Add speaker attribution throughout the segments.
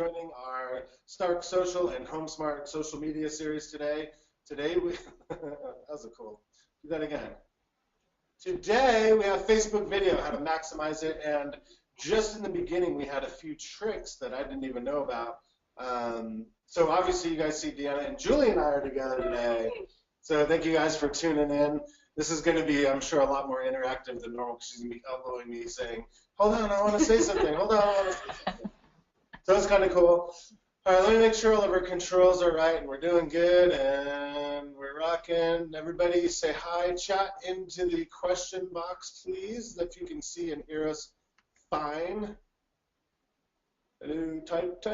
Speaker 1: joining our Stark Social and HomeSmart social media series today. Today we, that was a cool, do that again. Today we have Facebook video, how to maximize it, and just in the beginning we had a few tricks that I didn't even know about. So obviously you guys see Deanna and Julie and I are together today. So thank you guys for tuning in. This is going to be, I'm sure, a lot more interactive than normal because she's going to be elbowing me saying, hold on, I want to say something. Hold on, I want to say something. So it's kind of cool. All right, let me make sure all of our controls are right and we're doing good and we're rocking. Everybody say hi. Chat into the question box, please, if you can see and hear us fine. Hello, type.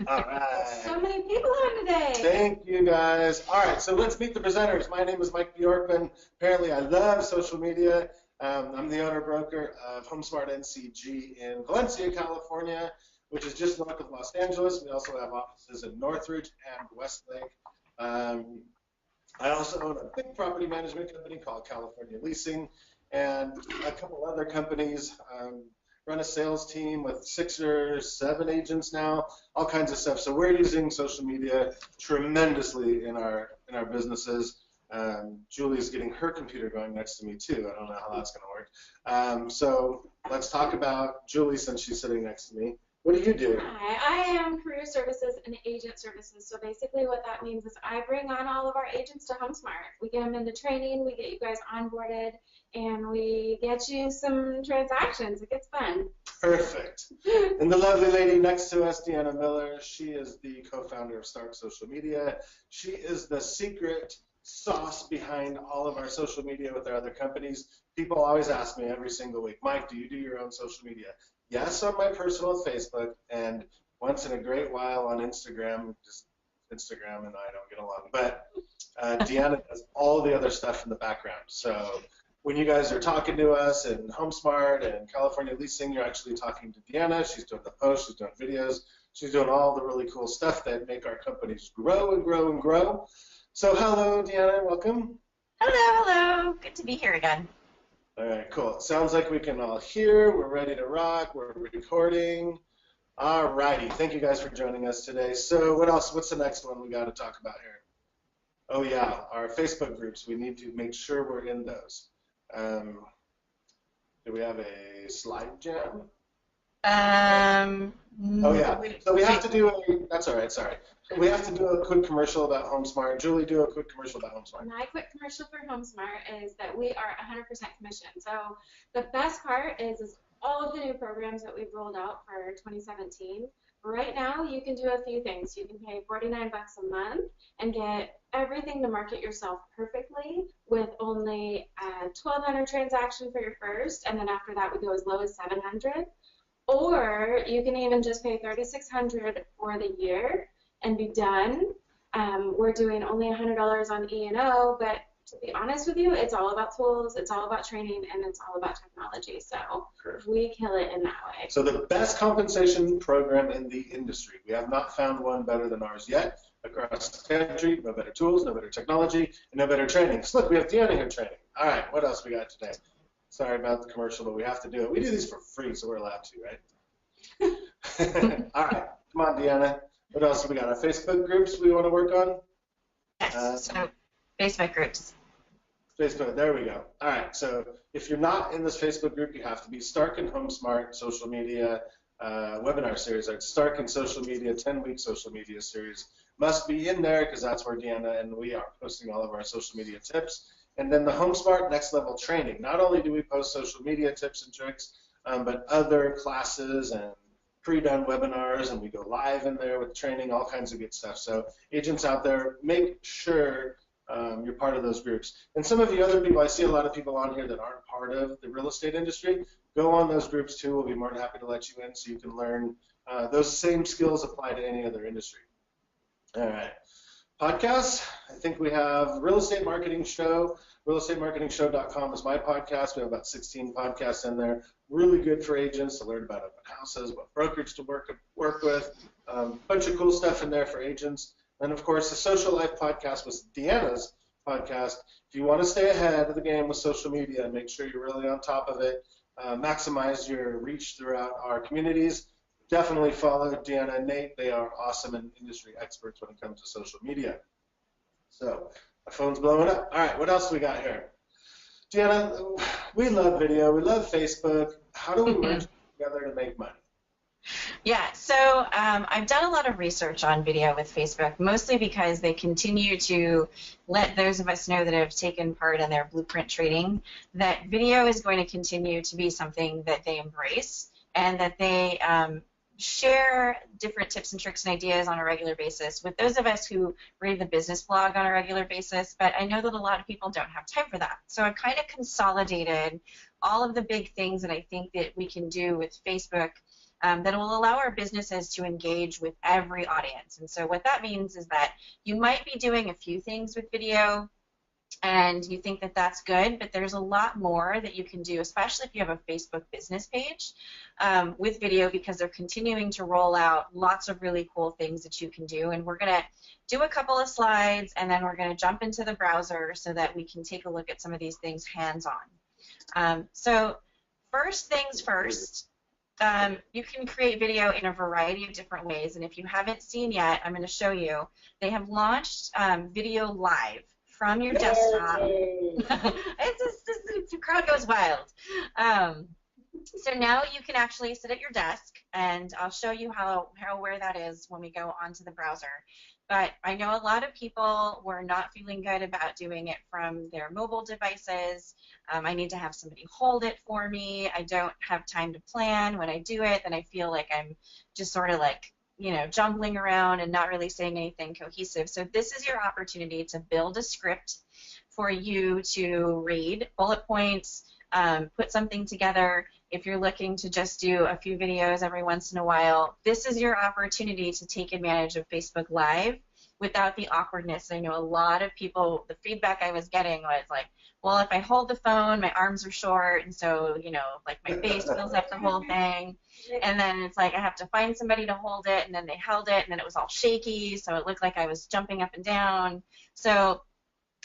Speaker 1: All right.
Speaker 2: So many people on today.
Speaker 1: Thank you, guys. All right, so let's meet the presenters. My name is Mike Bjorkman. Apparently, I love social media. I'm the owner-broker of HomeSmart NCG in Valencia, California, which is just north of Los Angeles. We also have offices in Northridge and Westlake. I also own a big property management company called California Leasing and a couple other companies. Run a sales team with 6 or 7 agents now, all kinds of stuff. So we're using social media tremendously in our businesses. Julie's getting her computer going next to me too. I don't know how that's going to work. So let's talk about Julie since she's sitting next to me. What do you do?
Speaker 2: Hi, I am career services and agent services. So basically what that means is I bring on all of our agents to HomeSmart. We get them into training, we get you guys onboarded, and we get you some transactions. It gets fun.
Speaker 1: Perfect. And the lovely lady next to us, Deanna Miller, she is the co-founder of Stark Social Media. She is the secret sauce behind all of our social media with our other companies. People always ask me every single week, Mike, do you do your own social media? Yes, on my personal Facebook, and once in a great while on Instagram. Just Instagram and I don't get along. But Deanna does all the other stuff in the background. So when you guys are talking to us in HomeSmart and California Leasing, you're actually talking to Deanna. She's doing the posts, she's doing videos, she's doing all the really cool stuff that make our companies grow and grow and grow. So hello, Deanna, welcome.
Speaker 3: Hello. Good to be here again.
Speaker 1: All right, cool. Sounds like we can all hear. We're ready to rock. We're recording. All righty. Thank you guys for joining us today. So what else? What's the next one we got to talk about here? Oh, yeah, our Facebook groups. We need to make sure we're in those. Do we have a slide jam? Oh, yeah. So we have to do a, that's all right, sorry. We have to do a quick commercial about HomeSmart. Julie, do a quick commercial about HomeSmart.
Speaker 2: My quick commercial for HomeSmart is that we are 100% commission. So the best part is all of the new programs that we've rolled out for 2017. Right now, you can do a few things. You can pay $49 a month and get everything to market yourself perfectly with only 1,200 transactions for your first, and then after that, we go as low as 700. Or you can even just pay $3,600 for the year and be done. We're doing only $100 on E&O, but to be honest with you, it's all about tools, it's all about training, and it's all about technology. So
Speaker 1: Perfect.
Speaker 2: We kill it in that way.
Speaker 1: So the best compensation program in the industry. We have not found one better than ours yet. Across the country, no better tools, no better technology, and no better training. So look, we have Deanna here training. All right, what else we got today? Sorry about the commercial, but we have to do it. We do these for free, so we're allowed to, right? All right, come on, Deanna. What else have we got? Our Facebook groups we want to work on?
Speaker 3: Yes, so Facebook groups.
Speaker 1: Facebook, there we go. All right, so if you're not in this Facebook group, you have to be Stark and HomeSmart social media webinar series. Our Stark and social media 10-week social media series must be in there because that's where Deanna and we are posting all of our social media tips. And then the HomeSmart Next Level Training. Not only do we post social media tips and tricks, but other classes and pre-done webinars, and we go live in there with training, all kinds of good stuff. So agents out there, make sure you're part of those groups. And some of you other people, I see a lot of people on here that aren't part of the real estate industry. Go on those groups too. We'll be more than happy to let you in so you can learn. Those same skills apply to any other industry. All right. Podcasts, I think we have Real Estate Marketing Show. RealEstateMarketingShow.com is my podcast. We have about 16 podcasts in there. Really good for agents to learn about open houses, what brokerage to work with. Bunch of cool stuff in there for agents. And, of course, the Social Life podcast was Deanna's podcast. If you want to stay ahead of the game with social media and make sure you're really on top of it, maximize your reach throughout our communities, definitely follow Deanna and Nate. They are awesome and industry experts when it comes to social media. So my phone's blowing up. All right, what else we got here? Deanna, we love video. We love Facebook. How do we merge together to make money?
Speaker 3: Yeah, so I've done a lot of research on video with Facebook, mostly because they continue to let those of us know that have taken part in their blueprint training that video is going to continue to be something that they embrace and that they share different tips and tricks and ideas on a regular basis with those of us who read the business blog on a regular basis, but I know that a lot of people don't have time for that. So I've kind of consolidated all of the big things that I think that we can do with Facebook that will allow our businesses to engage with every audience. And so what that means is that you might be doing a few things with video and you think that that's good, but there's a lot more that you can do, especially if you have a Facebook business page with video, because they're continuing to roll out lots of really cool things that you can do. And we're going to do a couple of slides, and then we're going to jump into the browser so that we can take a look at some of these things hands-on. So first things first, you can create video in a variety of different ways, and if you haven't seen yet, I'm going to show you. They have launched Video Live from your desktop. The crowd goes wild. So now you can actually sit at your desk, and I'll show you where that is when we go onto the browser. But I know a lot of people were not feeling good about doing it from their mobile devices. I need to have somebody hold it for me. I don't have time to plan. When I do it, then I feel like I'm just sort of like, you know, jumbling around and not really saying anything cohesive. So this is your opportunity to build a script for you to read, bullet points, put something together. If you're looking to just do a few videos every once in a while, this is your opportunity to take advantage of Facebook Live without the awkwardness. I know a lot of people, the feedback I was getting was like, well, if I hold the phone, my arms are short, and so, you know, like my face fills up the whole thing. And then it's like I have to find somebody to hold it, and then they held it, and then it was all shaky, so it looked like I was jumping up and down. So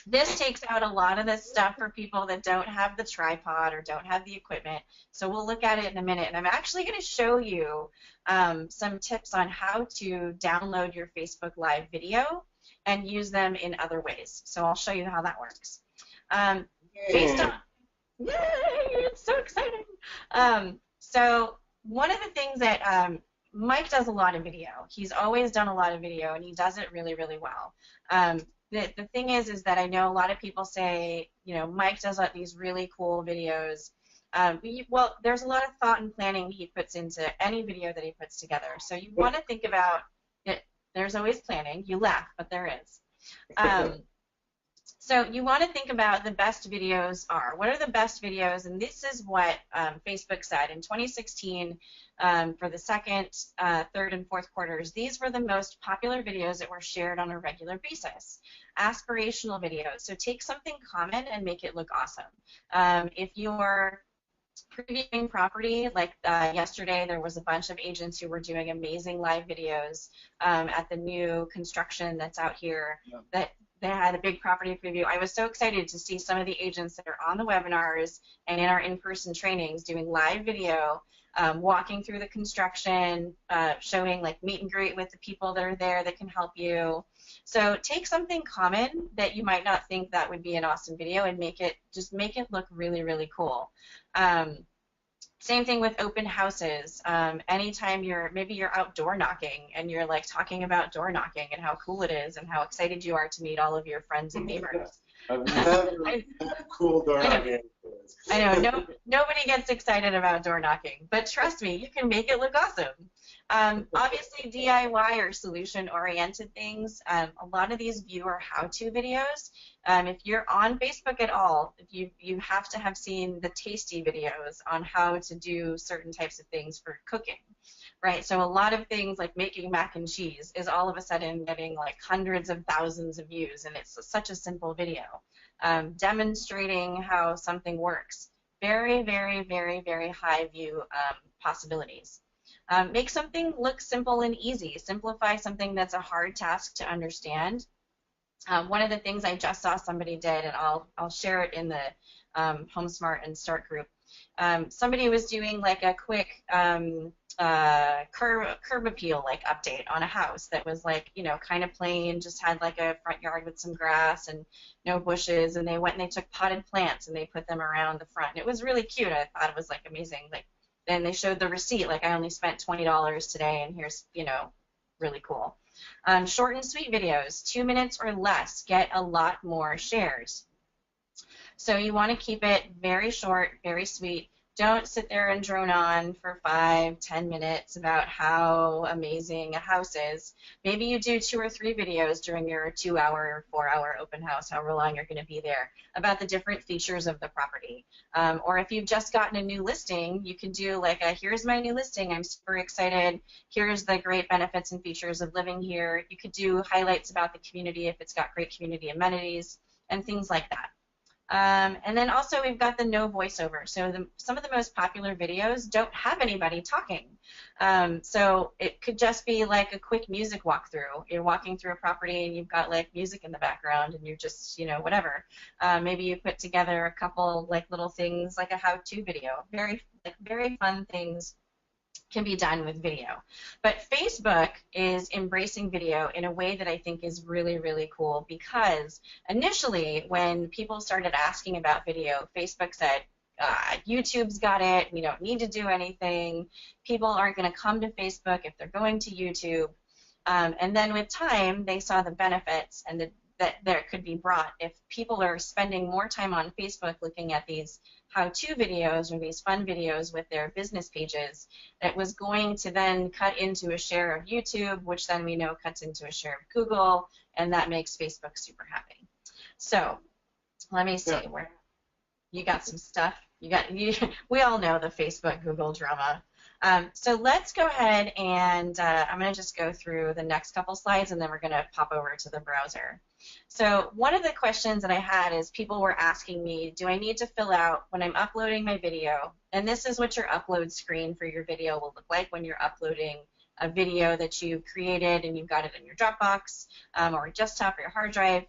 Speaker 3: this takes out a lot of this stuff for people that don't have the tripod or don't have the equipment. So we'll look at it in a minute, and I'm actually going to show you some tips on how to download your Facebook Live video and use them in other ways. So I'll show you how that works. Based on, yay, it's so exciting. So one of the things that Mike does a lot of video. He's always done a lot of video, and he does it really, really well. The thing is that I know a lot of people say, you know, Mike does these really cool videos. Well, there's a lot of thought and planning he puts into any video that he puts together. So you want to think about it. There's always planning. You laugh, but there is. So you want to think about the best videos are. What are the best videos? And this is what Facebook said in 2016 for the second, third, and fourth quarters. These were the most popular videos that were shared on a regular basis. Aspirational videos. So take something common and make it look awesome. If you're previewing property, like yesterday there was a bunch of agents who were doing amazing live videos at the new construction that's out here that they had a big property preview. I was so excited to see some of the agents that are on the webinars and in our in-person trainings doing live video, walking through the construction, showing like meet and greet with the people that are there that can help you. So take something common that you might not think that would be an awesome video and make it look really, really cool. Same thing with open houses. Anytime maybe you're out door knocking and you're like talking about door knocking and how cool it is and how excited you are to meet all of your friends and neighbors.
Speaker 1: I've never had cool door knocking.
Speaker 3: I know, nobody gets excited about door knocking, but trust me, you can make it look awesome. Obviously, DIY or solution-oriented things, a lot of these viewer how-to videos. If you're on Facebook at all, you have to have seen the tasty videos on how to do certain types of things for cooking, right? So a lot of things like making mac and cheese is all of a sudden getting like hundreds of thousands of views, and it's such a simple video. Demonstrating how something works. Very, very, very, very high view possibilities. Make something look simple and easy. Simplify something that's a hard task to understand. One of the things I just saw somebody did, and I'll share it in the HomeSmart and Start group, Somebody was doing like a quick curb appeal like update on a house that was like, you know, kind of plain, just had like a front yard with some grass and no bushes, and they went and they took potted plants and they put them around the front. And it was really cute. I thought it was like amazing. Like, then they showed the receipt, like I only spent $20 today, and here's, you know, really cool. Short and sweet videos, 2 minutes or less, get a lot more shares. So you want to keep it very short, very sweet. Don't sit there and drone on for 5-10 minutes about how amazing a house is. Maybe you do 2 or 3 videos during your 2-hour or 4-hour open house, however long you're going to be there, about the different features of the property. Or if you've just gotten a new listing, you can do like a, here's my new listing, I'm super excited, here's the great benefits and features of living here. You could do highlights about the community if it's got great community amenities and things like that. And then also we've got the no voiceover. So some of the most popular videos don't have anybody talking. So it could just be like a quick music walkthrough. You're walking through a property and you've got like music in the background and you're just, you know, whatever. Maybe you put together a couple like little things like a how-to video. Very fun things can be done with video. But Facebook is embracing video in a way that I think is really, really cool, because initially when people started asking about video, Facebook said, YouTube's got it, we don't need to do anything, people aren't going to come to Facebook if they're going to YouTube. And then with time, they saw the benefits and that there could be brought if people are spending more time on Facebook looking at these how-to videos or these fun videos with their business pages. It was going to then cut into a share of YouTube, which then we know cuts into a share of Google, and that makes Facebook super happy. So let me see where you got some stuff. We all know the Facebook Google drama. So let's go ahead and I'm going to just go through the next couple slides, and then we're going to pop over to the browser. So one of the questions that I had is people were asking me, do I need to fill out when I'm uploading my video? And this is what your upload screen for your video will look like when you're uploading a video that you've created and you've got it in your Dropbox or desktop or your hard drive.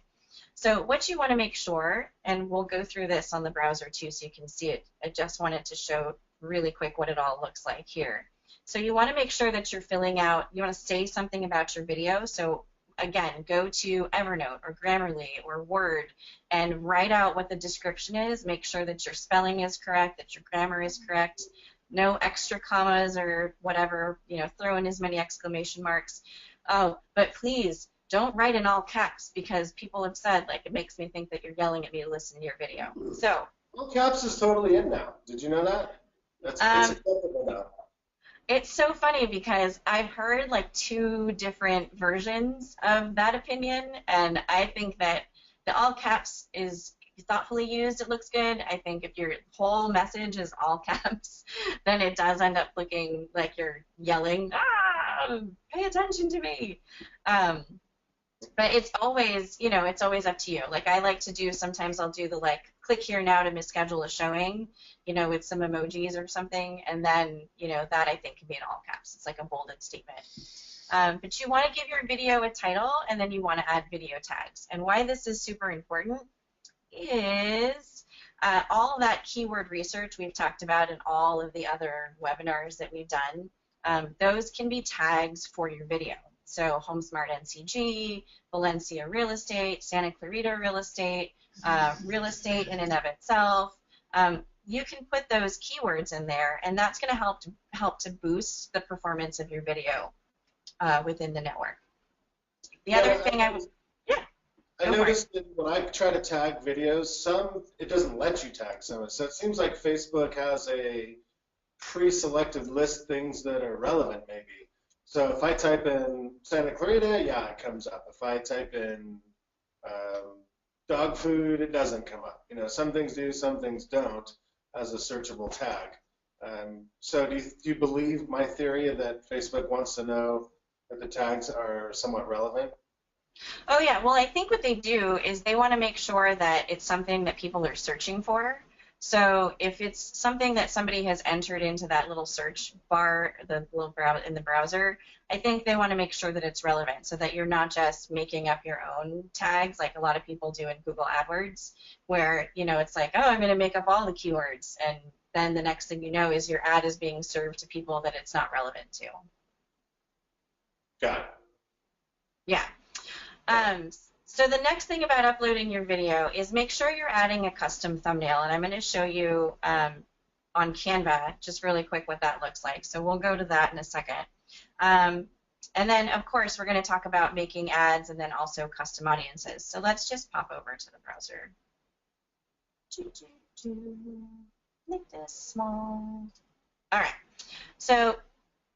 Speaker 3: So what you want to make sure, and we'll go through this on the browser too so you can see it. I just wanted to show really quick what it all looks like here. So you want to make sure that you're filling out, you want to say something about your video. So again, go to Evernote or Grammarly or Word and write out what the description is. Make sure that your spelling is correct, that your grammar is correct, no extra commas or whatever, you know, throw in as many exclamation marks. Oh, but please don't write in all caps, because people have said, like, it makes me think that you're yelling at me to listen to your video. So
Speaker 1: all caps is totally in now. Did you know that? It's acceptable now.
Speaker 3: It's so funny because I've heard like 2 different versions of that opinion, and I think that the all caps is thoughtfully used, it looks good. I think if your whole message is all caps, then it does end up looking like you're yelling, pay attention to me. But it's always, you know, it's always up to you. Like I like to do, sometimes I'll do the like, click here now to schedule a showing, you know, with some emojis or something, and then, you know, that I think can be in all caps. It's like a bolded statement. But you want to give your video a title, and then you want to add video tags. And why this is super important is all of that keyword research we've talked about in all of the other webinars that we've done, those can be tags for your video. So HomeSmart NCG, Valencia Real Estate, Santa Clarita Real Estate in and of itself. You can put those keywords in there, and that's going to help to boost the performance of your video within the network. The other thing I
Speaker 1: noticed that when I try to tag videos, it doesn't let you tag some. So it seems like Facebook has a pre-selected list things that are relevant, maybe. So if I type in Santa Clarita, yeah, it comes up. If I type in dog food, it doesn't come up. You know, some things do, some things don't as a searchable tag. So do you believe my theory that Facebook wants to know that the tags are somewhat relevant?
Speaker 3: Oh, yeah. Well, I think what they do is they want to make sure that it's something that people are searching for. So if it's something that somebody has entered into that little search bar, the little in the browser, I think they want to make sure that it's relevant, so that you're not just making up your own tags like a lot of people do in Google AdWords, where, you know, it's like, oh, I'm going to make up all the keywords, and then the next thing you know is your ad is being served to people that it's not relevant to.
Speaker 1: Got it.
Speaker 3: Yeah. So the next thing about uploading your video is make sure you're adding a custom thumbnail, and I'm going to show you on Canva just really quick what that looks like. So we'll go to that in a second. And then, of course, we're going to talk about making ads and then also custom audiences. So let's just pop over to the browser. Make this small. All right. So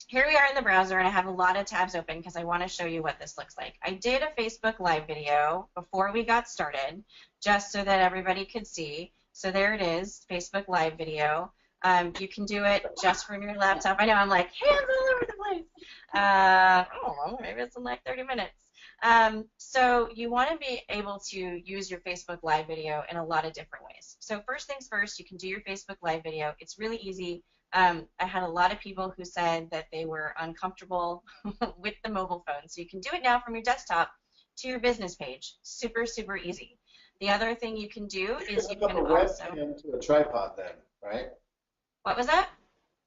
Speaker 3: here we are in the browser, and I have a lot of tabs open because I want to show you what this looks like. I did a Facebook Live video before we got started, just so that everybody could see. So there it is, Facebook Live video. You can do it just from your laptop. I know I'm like hands all over the place. I don't know, maybe it's in like 30 minutes. So you want to be able to use your Facebook Live video in a lot of different ways. So first things first, you can do your Facebook Live video. It's really easy. I had a lot of people who said that they were uncomfortable with the mobile phone. So you can do it now from your desktop to your business page. Super, super easy. The other thing you can do is you can
Speaker 1: a
Speaker 3: also...
Speaker 1: webcam to a tripod then, right?
Speaker 3: What was that?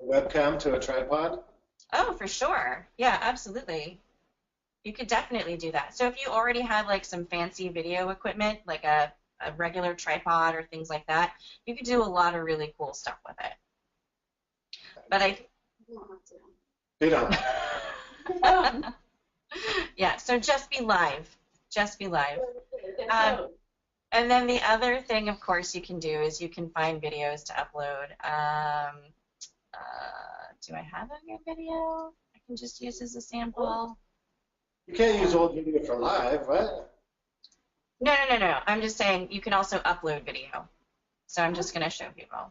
Speaker 1: A webcam to a tripod?
Speaker 3: Oh, for sure. Yeah, absolutely. You could definitely do that. So if you already have like some fancy video equipment, like a regular tripod or things like that, you could do a lot of really cool stuff with it. But I...
Speaker 1: You don't.
Speaker 3: Yeah, so just be live. Just be live. And then the other thing, of course, you can do is you can find videos to upload. Do I have a good video I can just use as a sample?
Speaker 1: You can't use old video for live, right?
Speaker 3: No. I'm just saying you can also upload video. So I'm just going to show people.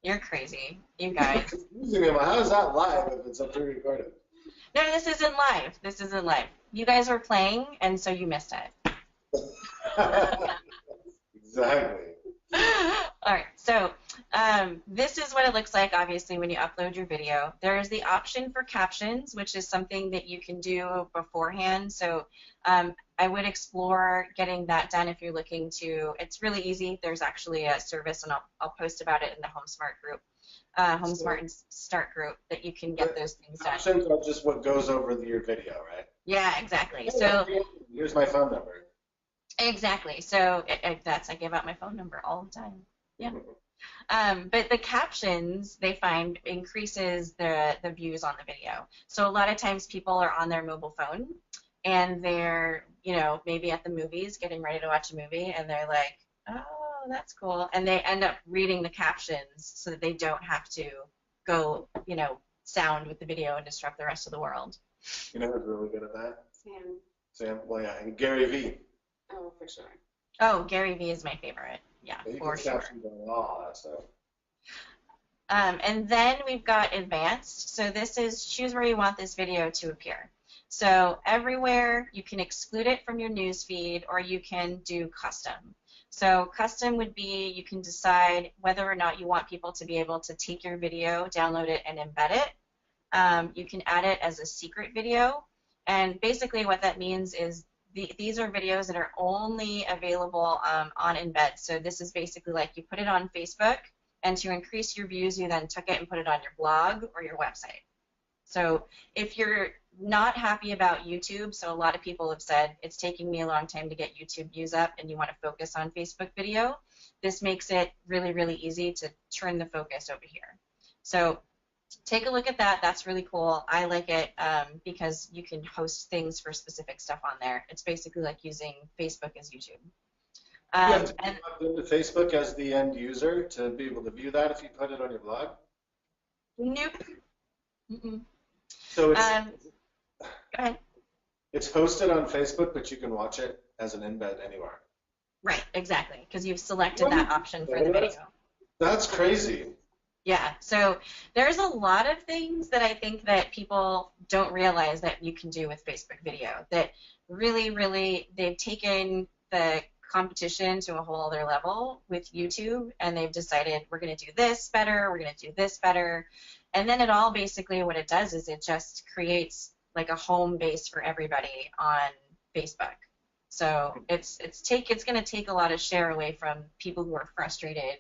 Speaker 3: You're crazy, you guys.
Speaker 1: How is that live if it's up pre-recorded?
Speaker 3: No, this isn't live. This isn't live. You guys were playing, and so you missed it.
Speaker 1: Exactly.
Speaker 3: All right, so this is what it looks like, obviously, when you upload your video. There is the option for captions, which is something that you can do beforehand. So I would explore getting that done if you're looking to. It's really easy. There's actually a service, and I'll post about it in the HomeSmart group, HomeSmart and Start group, that you can get those things done.
Speaker 1: Captions are just what goes over your video, right?
Speaker 3: Yeah, exactly. So
Speaker 1: here's my phone number.
Speaker 3: Exactly. So I give out my phone number all the time. Yeah. But the captions, they find, increases the views on the video. So a lot of times people are on their mobile phone and they're, maybe at the movies getting ready to watch a movie, and they're like, oh, that's cool. And they end up reading the captions so that they don't have to go, sound with the video and disrupt the rest of the world.
Speaker 1: You know who's really good at that?
Speaker 2: Sam.
Speaker 1: Well, yeah, and Gary Vee.
Speaker 2: Oh, for sure.
Speaker 3: Oh, Gary Vee is my favorite. Yeah, for sure.
Speaker 1: All that stuff.
Speaker 3: And then we've got advanced. So this is choose where you want this video to appear. So everywhere you can exclude it from your news feed, or you can do custom. So custom would be you can decide whether or not you want people to be able to take your video, download it, and embed it. You can add it as a secret video. And basically what that means is these are videos that are only available on embed. So this is basically like you put it on Facebook, and to increase your views, you then took it and put it on your blog or your website. So if you're not happy about YouTube, so a lot of people have said it's taking me a long time to get YouTube views up, and you want to focus on Facebook video, this makes it really, really easy to turn the focus over here. So take a look at that. That's really cool. I like it because you can host things for specific stuff on there. It's basically like using Facebook as YouTube.
Speaker 1: You have to be logged into Facebook as the end user to be able to view that if you put it on your blog?
Speaker 3: Nope. Mm-mm.
Speaker 1: So it's,
Speaker 3: go ahead.
Speaker 1: It's hosted on Facebook, but you can watch it as an embed anywhere.
Speaker 3: Right, exactly, because you've selected that option for the video.
Speaker 1: That's crazy.
Speaker 3: Yeah, so there's a lot of things that I think that people don't realize that you can do with Facebook video that really, really, they've taken the competition to a whole other level with YouTube, and they've decided we're going to do this better, we're going to do this better, and then it all basically what it does is it just creates like a home base for everybody on Facebook. So it's going to take a lot of share away from people who are frustrated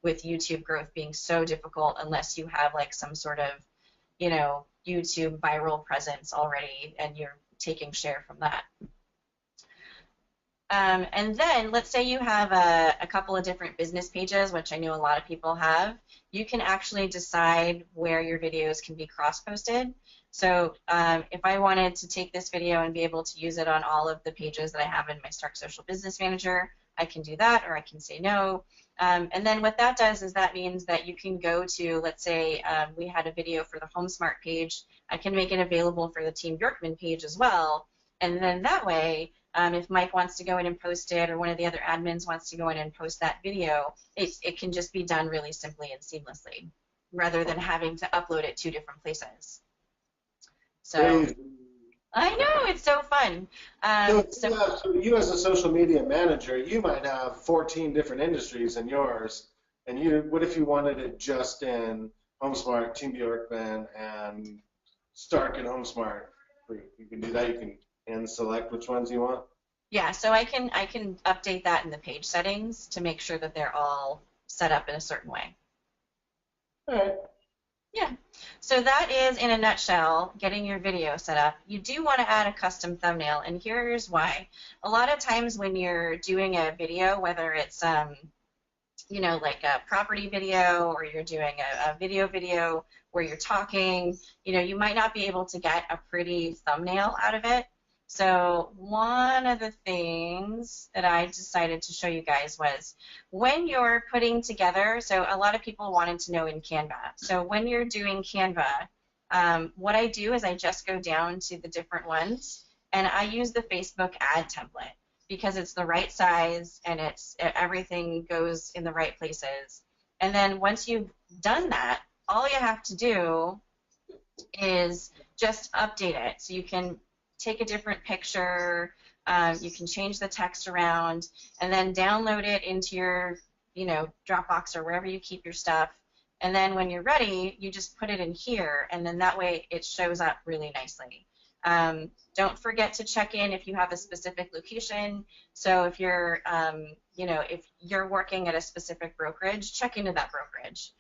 Speaker 3: with YouTube growth being so difficult unless you have like some sort of, you know, YouTube viral presence already and you're taking share from that. And then let's say you have a couple of different business pages, which I know a lot of people have. You can actually decide where your videos can be cross-posted. So if I wanted to take this video and be able to use it on all of the pages that I have in my Stark Social Business Manager, I can do that, or I can say no. And then what that does is that means that you can go to, let's say we had a video for the HomeSmart page. I can make it available for the Team Bjorkman page as well. And then that way, if Mike wants to go in and post it, or one of the other admins wants to go in and post that video, it can just be done really simply and seamlessly, rather than having to upload it 2 different places. So I know, it's so fun.
Speaker 1: So you as a social media manager, you might have 14 different industries in yours, and what if you wanted it just in HomeSmart, Team Bjorkman, and Stark and HomeSmart? You can do that. You can hand select which ones you want.
Speaker 3: Yeah, so I can update that in the page settings to make sure that they're all set up in a certain way.
Speaker 1: All right.
Speaker 3: Yeah, so that is, in a nutshell, getting your video set up. You do want to add a custom thumbnail, and here's why. A lot of times when you're doing a video, whether it's you know, like a property video, or you're doing a video where you're talking, you know, you might not be able to get a pretty thumbnail out of it. So one of the things that I decided to show you guys was when you're putting together, so a lot of people wanted to know in Canva. So when you're doing Canva, what I do is I just go down to the different ones, and I use the Facebook ad template because it's the right size and everything goes in the right places. And then once you've done that, all you have to do is just update it. So you can take a different picture, you can change the text around, and then download it into your, you know, Dropbox or wherever you keep your stuff. And then when you're ready, you just put it in here, and then that way it shows up really nicely. Don't forget to check in if you have a specific location. So if you're, you know, if you're working at a specific brokerage, check into that brokerage.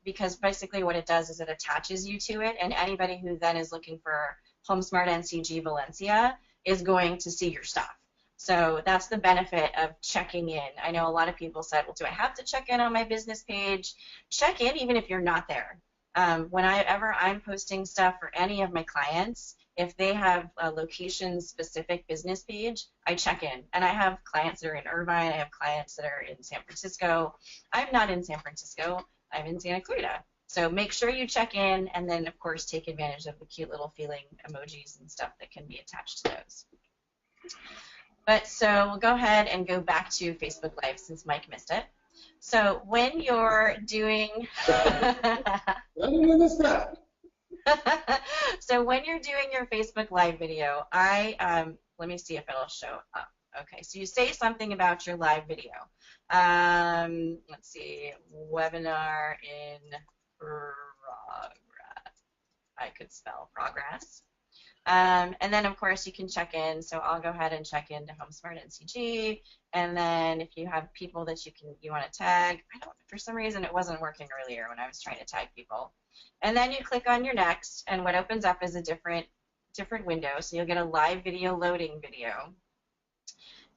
Speaker 3: Because basically what it does is it attaches you to it, and anybody who then is looking for HomeSmart NCG Valencia is going to see your stuff. So that's the benefit of checking in. I know a lot of people said, well, do I have to check in on my business page? Check in even if you're not there. Whenever I'm posting stuff for any of my clients, if they have a location-specific business page, I check in. And I have clients that are in Irvine. I have clients that are in San Francisco. I'm not in San Francisco. I'm in Santa Clarita. So make sure you check in, and then, of course, take advantage of the cute little feeling emojis and stuff that can be attached to those. But so we'll go ahead and go back to Facebook Live since Mike missed it. So when you're doing... So when you're doing your Facebook Live video, let me see if it'll show up. Okay, so you say something about your live video. Let's see, webinar in progress. I could spell progress. And then, of course, you can check in. So I'll go ahead and check into HomeSmart NCG. And then if you have people that you want to tag, for some reason it wasn't working earlier when I was trying to tag people. And then you click on your next, and what opens up is a different window. So you'll get a live video loading video.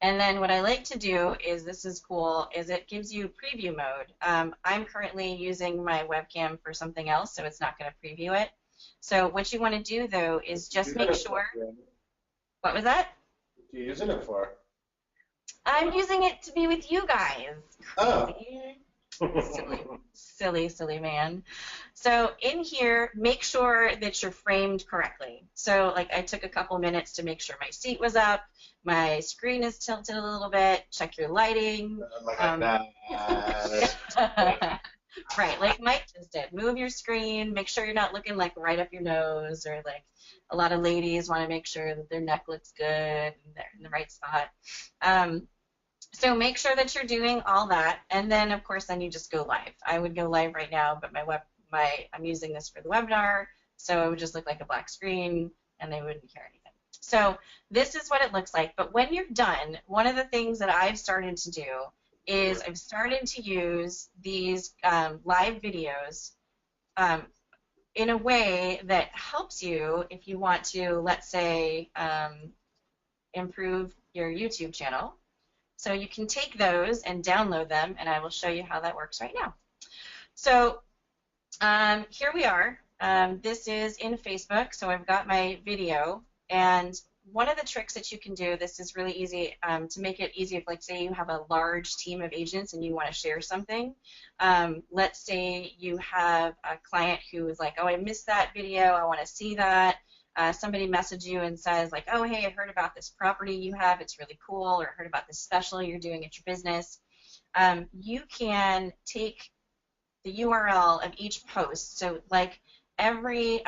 Speaker 3: And then what I like to do is, this is cool, is it gives you preview mode. I'm currently using my webcam for something else, so it's not going to preview it. So what you want to do, though, is just make sure. What was that?
Speaker 1: What are you using it for?
Speaker 3: I'm using it to be with you guys.
Speaker 1: Oh.
Speaker 3: Silly man. So in here, make sure that you're framed correctly. So like I took a couple minutes to make sure my seat was up, my screen is tilted a little bit, check your lighting. Right, like Mike just did. Move your screen, make sure you're not looking like right up your nose, or like a lot of ladies want to make sure that their neck looks good and they're in the right spot. So make sure that you're doing all that, and then of course then you just go live. I would go live right now, but I'm using this for the webinar, so it would just look like a black screen and they wouldn't hear anything. So this is what it looks like, but when you're done, one of the things that I've started to do is I've started to use these live videos in a way that helps you if you want to, let's say, improve your YouTube channel. So you can take those and download them, and I will show you how that works right now. So here we are. This is in Facebook, so I've got my video, and one of the tricks that you can do, this is really easy, to make it easy if, like, say you have a large team of agents and you want to share something. Let's say you have a client who is like, oh, I missed that video, I want to see that. Somebody messaged you and says, like, oh, hey, I heard about this property you have, it's really cool, or I heard about this special you're doing at your business. You can take the URL of each post. So, like, every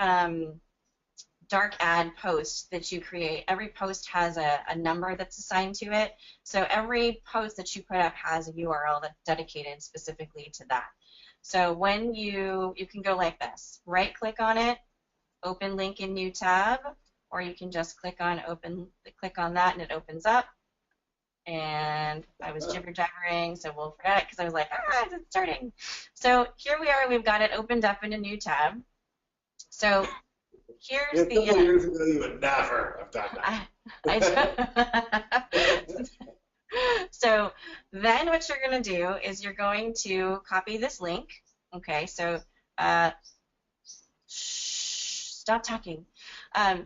Speaker 3: dark ad post that you create, every post has a number that's assigned to it. So every post that you put up has a URL that's dedicated specifically to that. So when you can go like this, right click on it, open link in new tab, or you can just click on that and it opens up. And I was jibber-jabbering, so we'll forget it because I was like, it's starting. So here we are, we've got it opened up in a new tab. So here's
Speaker 1: the. Years ago, you would never have done that.
Speaker 3: So then what you're going to do is you're going to copy this link. Okay, so stop talking.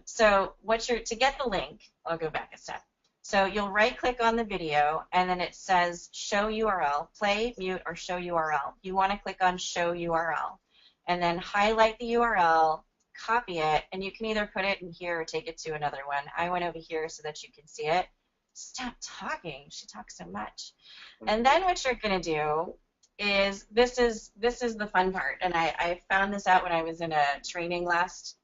Speaker 3: So to get the link, I'll go back a step. So you'll right-click on the video, and then it says Show URL, play, mute, or show URL. You want to click on Show URL, and then highlight the URL, copy it, and you can either put it in here or take it to another one. I went over here so that you can see it. Stop talking. She talks so much. And then what you're going to do is this is the fun part, and I found this out when I was in a training last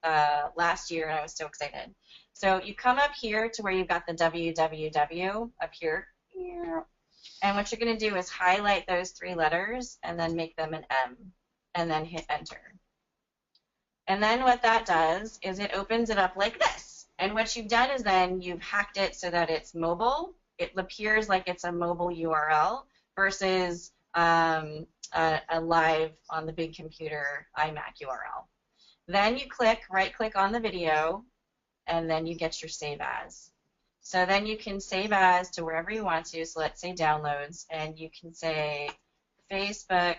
Speaker 3: year, and I was so excited. So you come up here to where you've got the www up here, and what you're going to do is highlight those 3 letters and then make them an M, and then hit enter. And then what that does is it opens it up like this. And what you've done is then you've hacked it so that it's mobile. It appears like it's a mobile URL versus a live on the big computer iMac URL. Then you right-click on the video, and then you get your Save As. So then you can save as to wherever you want to. So let's say downloads, and you can say Facebook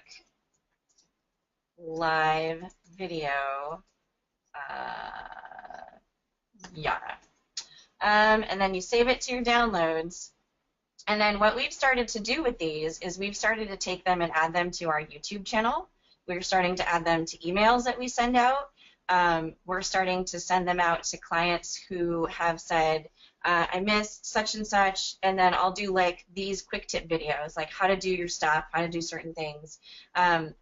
Speaker 3: live video, yada. And then you save it to your downloads. And then what we've started to do with these is we've started to take them and add them to our YouTube channel. We're starting to add them to emails that we send out. We're starting to send them out to clients who have said, I missed such and such, and then I'll do like these quick tip videos, like how to do your stuff, how to do certain things.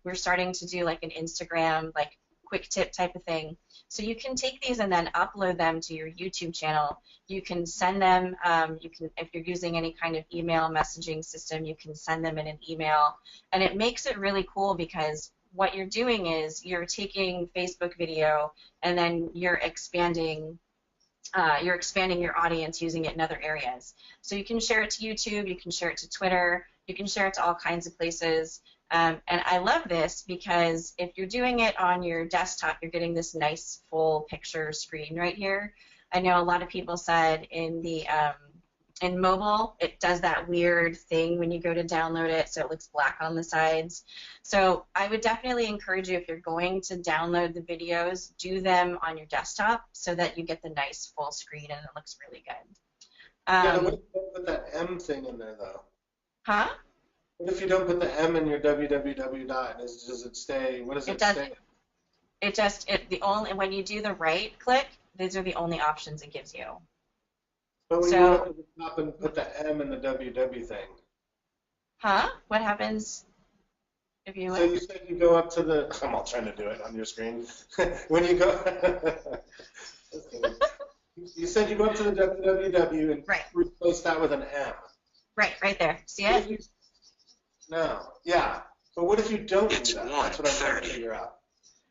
Speaker 3: We're starting to do like an Instagram, like quick tip type of thing. So you can take these and then upload them to your YouTube channel. You can send them, if you're using any kind of email messaging system, you can send them in an email. And it makes it really cool because what you're doing is you're taking Facebook video and then you're expanding your audience using it in other areas. So you can share it to YouTube, you can share it to Twitter, you can share it to all kinds of places. And I love this because if you're doing it on your desktop, you're getting this nice full picture screen right here. I know a lot of people said in mobile, it does that weird thing when you go to download it, so it looks black on the sides. So I would definitely encourage you, if you're going to download the videos, do them on your desktop so that you get the nice full screen and it looks really good.
Speaker 1: Yeah, what if you don't put that M thing in there, though?
Speaker 3: Huh?
Speaker 1: What if you don't put the M in your www dot? Does it stay? What does it stay?
Speaker 3: When you do the right click, these are the only options it gives you.
Speaker 1: But when you go up to the top and put the M in the WW thing.
Speaker 3: Huh? What happens if you...
Speaker 1: So you said you go up to the... I'm all trying to do it on your screen. When you go... You said you go up to the www and replace that with an M.
Speaker 3: Right there. See it?
Speaker 1: No. Yeah. But what if you don't do that? That's what I'm trying to figure out.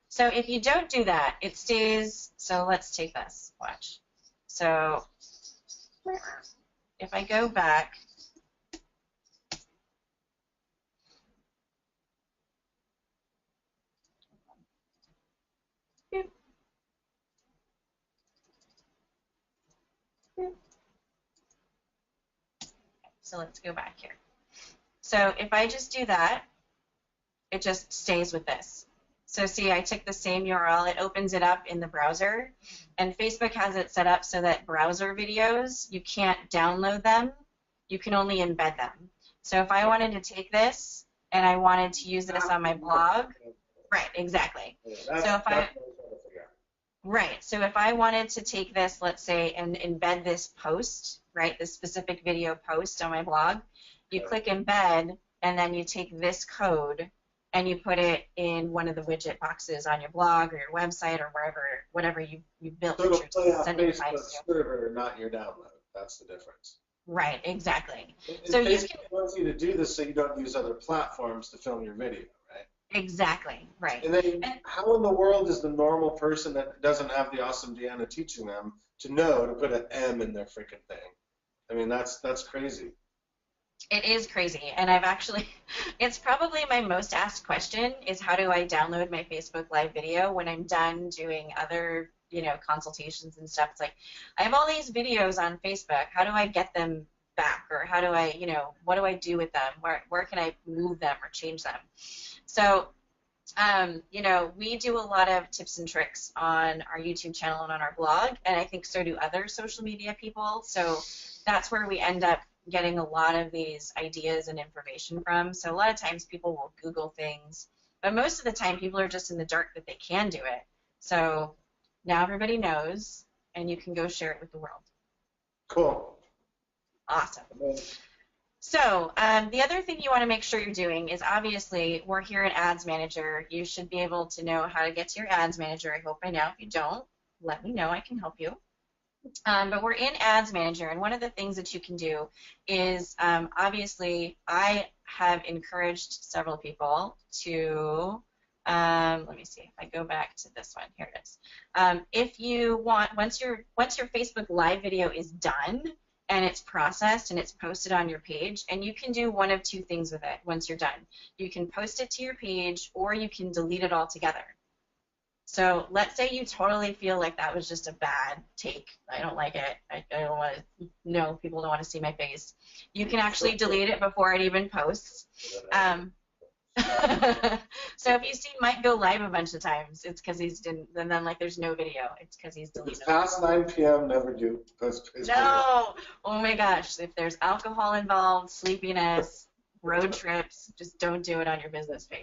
Speaker 3: So if you don't do that, it stays... So let's take this. Watch. So... If I go back, So let's go back here. So if I just do that, it just stays with this. So see, I took the same URL, it opens it up in the browser, and Facebook has it set up so that browser videos, you can't download them, you can only embed them. So if I wanted to take this and I wanted to use this on my blog, right, exactly. So if I wanted to take this, let's say, and embed this post, right, this specific video post on my blog, you click embed, and then you take this code and you put it in one of the widget boxes on your blog or your website or wherever, whatever you built.
Speaker 1: So it'll play on Facebook server, not your download. That's the difference.
Speaker 3: Right, exactly.
Speaker 1: And
Speaker 3: so
Speaker 1: Facebook wants you to do this so you don't use other platforms to film your video, right?
Speaker 3: Exactly, right.
Speaker 1: And then how in the world is the normal person that doesn't have the awesome Deanna teaching them to know to put an M in their freaking thing? I mean, that's crazy.
Speaker 3: It is crazy, and I've actually, it's probably my most asked question is how do I download my Facebook Live video when I'm done doing other, consultations and stuff. It's like, I have all these videos on Facebook. How do I get them back, or how do I, what do I do with them? Where can I move them or change them? So, we do a lot of tips and tricks on our YouTube channel and on our blog, and I think so do other social media people. So that's where we end up getting a lot of these ideas and information from. So a lot of times people will Google things, but most of the time people are just in the dark that they can do it. So now everybody knows, and you can go share it with the world.
Speaker 1: Cool.
Speaker 3: Awesome. So the other thing you want to make sure you're doing is, obviously, we're here in Ads Manager. You should be able to know how to get to your Ads Manager. I hope by now. If you don't, let me know. I can help you. But we're in Ads Manager, and one of the things that you can do is, obviously, I have encouraged several people to, let me see if I go back to this one. Here it is. If you want, once your Facebook Live video is done and it's processed and it's posted on your page, and you can do one of two things with it once you're done. You can post it to your page, or you can delete it altogether. So let's say you totally feel like that was just a bad take. I don't like it. I don't want to, no, people don't want to see my face. You can actually delete it before it even posts. So if you see Mike go live a bunch of times, it's because he's didn't, and then like there's no video. It's because he's deleted.
Speaker 1: If it's past 9 p.m., never do post his video.
Speaker 3: No! Oh my gosh, if there's alcohol involved, sleepiness, road trips, just don't do it on your business page.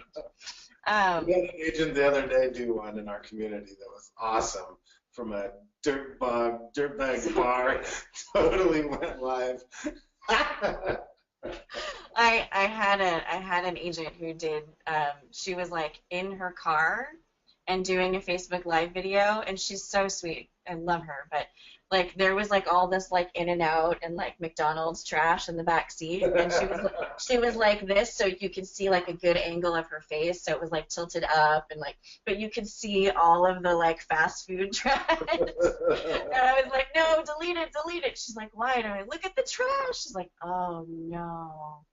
Speaker 1: We had an agent the other day do one in our community that was awesome, from a dirtbag bar. Totally went live.
Speaker 3: I had an agent who did. She was like in her car and doing a Facebook Live video, and she's so sweet. I love her, but like there was like all this like In-N-Out and like McDonald's trash in the back seat, and she was like this, so you could see like a good angle of her face, so it was like tilted up, and like, but you could see all of the like fast food trash. And I was like, no, delete it. She's like, why? And I'm like, look at the trash. She's like, oh no.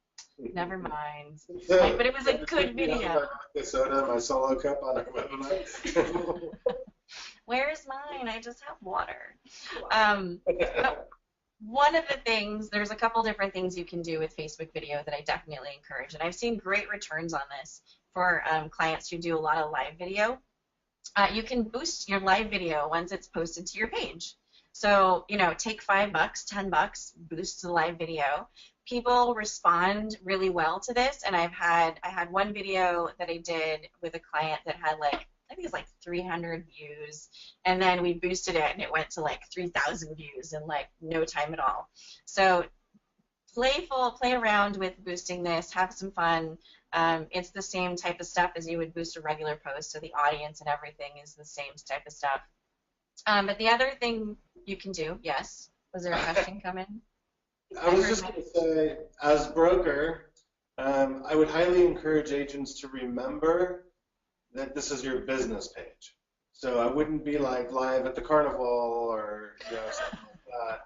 Speaker 3: Never mind. Like, but it was a good video.
Speaker 1: My soda, my Solo cup on our webinar.
Speaker 3: Where's mine? I just have water. But one of the things, there's a couple different things you can do with Facebook video that I definitely encourage, and I've seen great returns on this for clients who do a lot of live video. You can boost your live video once it's posted to your page. So, take $5, $10, boost the live video. People respond really well to this, and I had one video that I did with a client that had like, I think it's like 300 views, and then we boosted it and it went to like 3,000 views in like no time at all. So play around with boosting this, have some fun. It's the same type of stuff as you would boost a regular post, so the audience and everything is the same type of stuff. But the other thing you can do, yes, was there a question coming?
Speaker 1: I was just going to say, as broker, I would highly encourage agents to remember that this is your business page. So I wouldn't be like live at the carnival or something like that.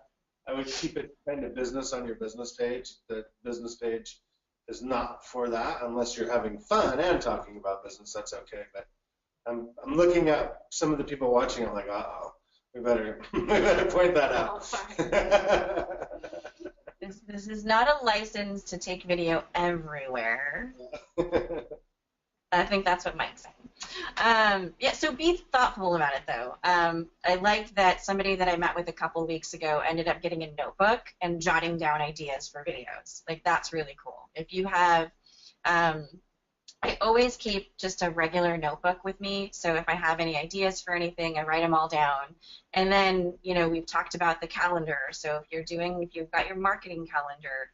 Speaker 1: I would keep it kind of business on your business page. The business page is not for that unless you're having fun and talking about business. That's okay. But I'm looking at some of the people watching. I'm like, uh-oh. We better point that
Speaker 2: Oh,
Speaker 1: out.
Speaker 2: sorry.
Speaker 3: This is not a license to take video everywhere. I think that's what Mike's saying. Yeah, so be thoughtful about it, though. I liked that somebody that I met with a couple weeks ago ended up getting a notebook and jotting down ideas for videos. Like, that's really cool. If you have, I always keep just a regular notebook with me, so if I have any ideas for anything, I write them all down. And then, you know, we've talked about the calendar, so if you've got your marketing calendar,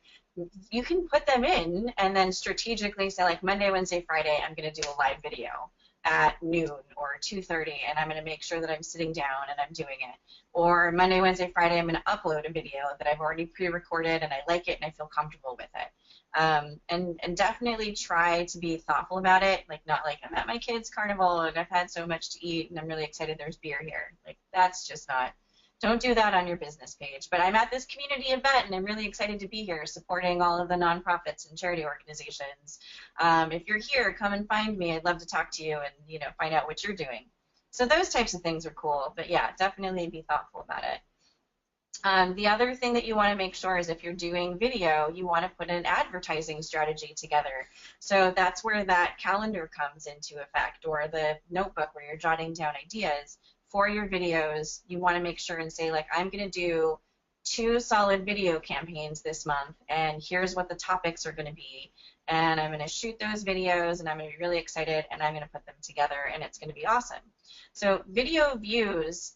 Speaker 3: you can put them in and then strategically say, like, Monday, Wednesday, Friday, I'm going to do a live video at noon or 2:30, and I'm going to make sure that I'm sitting down and I'm doing it. Or Monday, Wednesday, Friday, I'm going to upload a video that I've already pre-recorded and I like it and I feel comfortable with it. And definitely try to be thoughtful about it, like not like I'm at my kids' carnival and I've had so much to eat and I'm really excited there's beer here. Like, that's just not, don't do that on your business page. But I'm at this community event and I'm really excited to be here supporting all of the nonprofits and charity organizations. If you're here, come and find me. I'd love to talk to you and, you know, find out what you're doing. So those types of things are cool, but yeah, definitely be thoughtful about it. The other thing that you want to make sure is if you're doing video, you want to put an advertising strategy together. So that's where that calendar comes into effect, or the notebook where you're jotting down ideas for your videos. You want to make sure and say, like, I'm going to do 2 solid video campaigns this month, and here's what the topics are going to be. And I'm going to shoot those videos, and I'm going to be really excited, and I'm going to put them together, and it's going to be awesome. So video views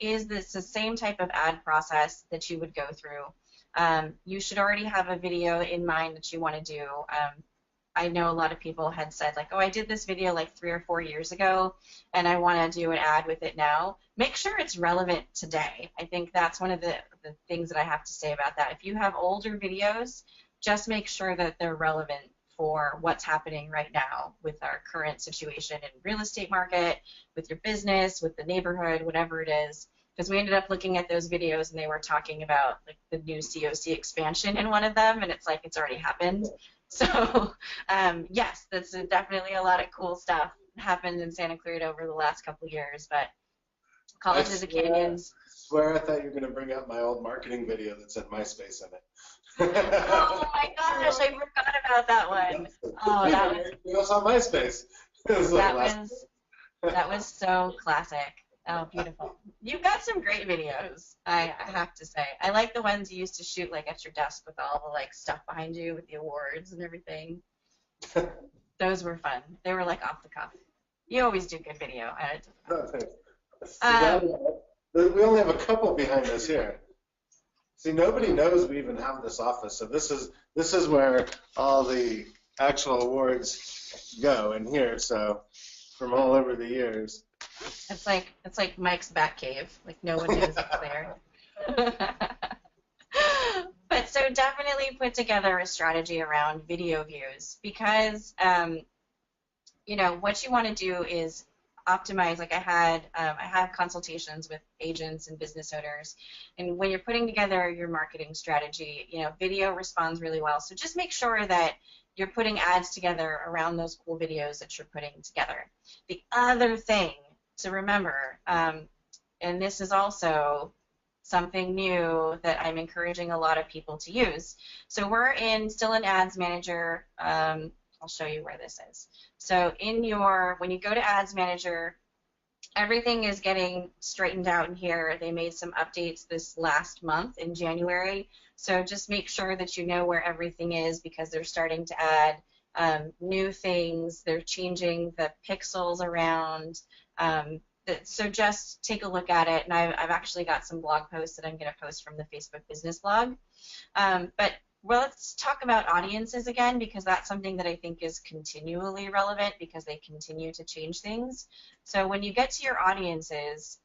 Speaker 3: is the same type of ad process that you would go through. You should already have a video in mind that you want to do. I know a lot of people had said, like, oh, I did this video like 3 or 4 years ago, and I want to do an ad with it now. Make sure it's relevant today. I think that's one of the things that I have to say about that. If you have older videos, just make sure that they're relevant for what's happening right now with our current situation in real estate market, with your business, with the neighborhood, whatever it is. Because we ended up looking at those videos and they were talking about like the new COC expansion in one of them, and it's like it's already happened. So yes, that's definitely a lot of cool stuff happened in Santa Clarita over the last couple of years. But College of the Canyons.
Speaker 1: I swear I thought you were going to bring up my old marketing video that said MySpace in it.
Speaker 3: Oh my gosh, I forgot about that one. Oh,
Speaker 1: that was on MySpace.
Speaker 3: That was so classic. Oh, beautiful. You've got some great videos, I have to say. I like the ones you used to shoot like at your desk with all the like stuff behind you with the awards and everything. Those were fun. They were like off the cuff. You always do good video.
Speaker 1: We only have a couple behind us here. See, nobody knows we even have this office, so this is where all the actual awards go in here. So from all over the years.
Speaker 3: It's like Mike's back cave. Like no one knows it's there. But so definitely put together a strategy around video views because you know what you want to do is optimize. Like I have consultations with agents and business owners, and when you're putting together your marketing strategy, you know, video responds really well. So just make sure that you're putting ads together around those cool videos that you're putting together. The other thing to remember, and this is also something new that I'm encouraging a lot of people to use. So we're still in Ads Manager. I'll show you where this is. So when you go to Ads Manager, everything is getting straightened out in here. They made some updates this last month in January. So just make sure that you know where everything is because they're starting to add new things. They're changing the pixels around. So just take a look at it. And I've actually got some blog posts that I'm going to post from the Facebook business blog. But let's talk about audiences again because that's something that I think is continually relevant because they continue to change things. So when you get to your audiences,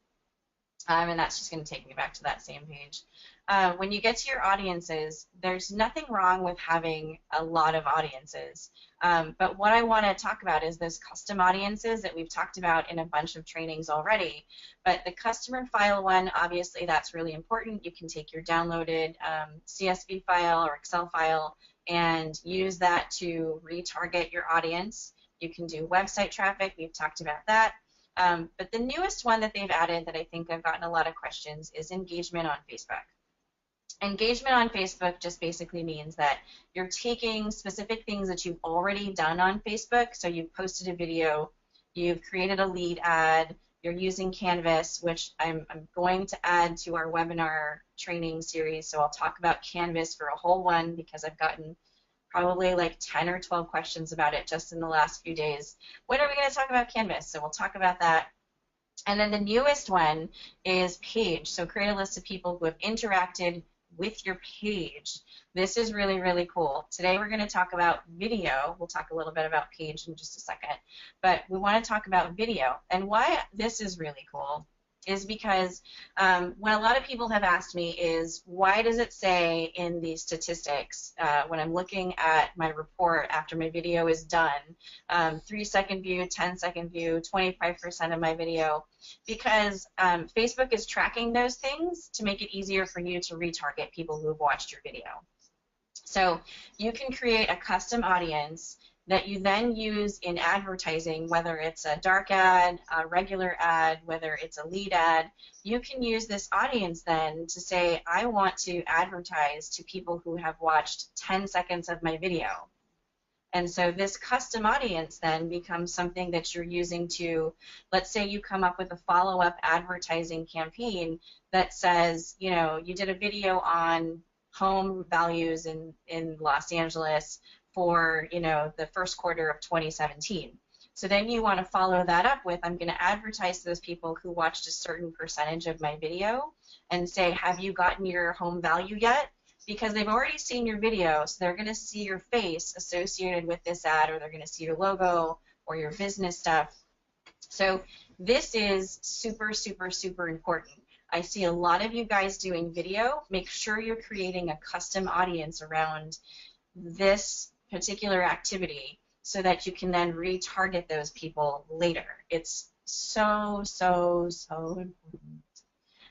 Speaker 3: and that's just going to take me back to that same page. When you get to your audiences, there's nothing wrong with having a lot of audiences. But what I want to talk about is those custom audiences that we've talked about in a bunch of trainings already. But the customer file one, obviously, that's really important. You can take your downloaded CSV file or Excel file and use that to retarget your audience. You can do website traffic. We've talked about that. But the newest one that they've added that I think I've gotten a lot of questions is engagement on Facebook. Engagement on Facebook just basically means that you're taking specific things that you've already done on Facebook. So you've posted a video, you've created a lead ad, you're using Canvas, which I'm going to add to our webinar training series. So I'll talk about Canvas for a whole one because I've gotten probably like 10 or 12 questions about it just in the last few days. When are we going to talk about Canvas? So we'll talk about that. And then the newest one is Page. So create a list of people who have interacted with your page. This is really, really cool. Today we're going to talk about video. We'll talk a little bit about Page in just a second. But we want to talk about video. And why this is really cool is because when a lot of people have asked me is, why does it say in the statistics when I'm looking at my report after my video is done, 3-second view, 10-second view, 25% of my video? Because Facebook is tracking those things to make it easier for you to retarget people who have watched your video. So you can create a custom audience that you then use in advertising, whether it's a dark ad, a regular ad, whether it's a lead ad. You can use this audience then to say, I want to advertise to people who have watched 10 seconds of my video. And so this custom audience then becomes something that you're using to, let's say you come up with a follow-up advertising campaign that says, you know, you did a video on home values in Los Angeles for, you know, the first quarter of 2017. So then you want to follow that up with, I'm going to advertise to those people who watched a certain percentage of my video and say, have you gotten your home value yet? Because they've already seen your video, so they're going to see your face associated with this ad, or they're going to see your logo or your business stuff. So this is super, super, super important. I see a lot of you guys doing video. Make sure you're creating a custom audience around this particular activity so that you can then retarget those people later. It's so, so, so important.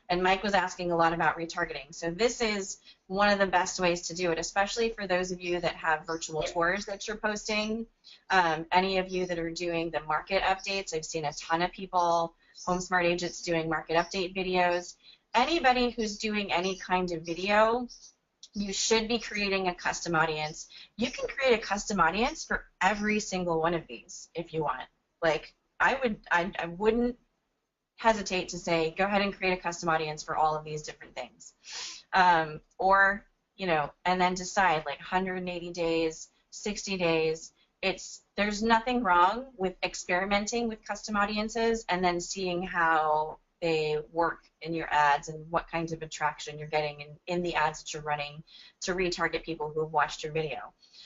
Speaker 3: And Mike was asking a lot about retargeting. So this is one of the best ways to do it, especially for those of you that have virtual tours that you're posting. Any of you that are doing the market updates, I've seen a ton of people, HomeSmart agents doing market update videos. Anybody who's doing any kind of video, you should be creating a custom audience. You can create a custom audience for every single one of these if you want. Like, I wouldn't hesitate to say, go ahead and create a custom audience for all of these different things. Or, you know, and then decide, like 180 days, 60 days. There's nothing wrong with experimenting with custom audiences and then seeing how they work in your ads and what kinds of attraction you're getting in the ads that you're running to retarget people who have watched your video.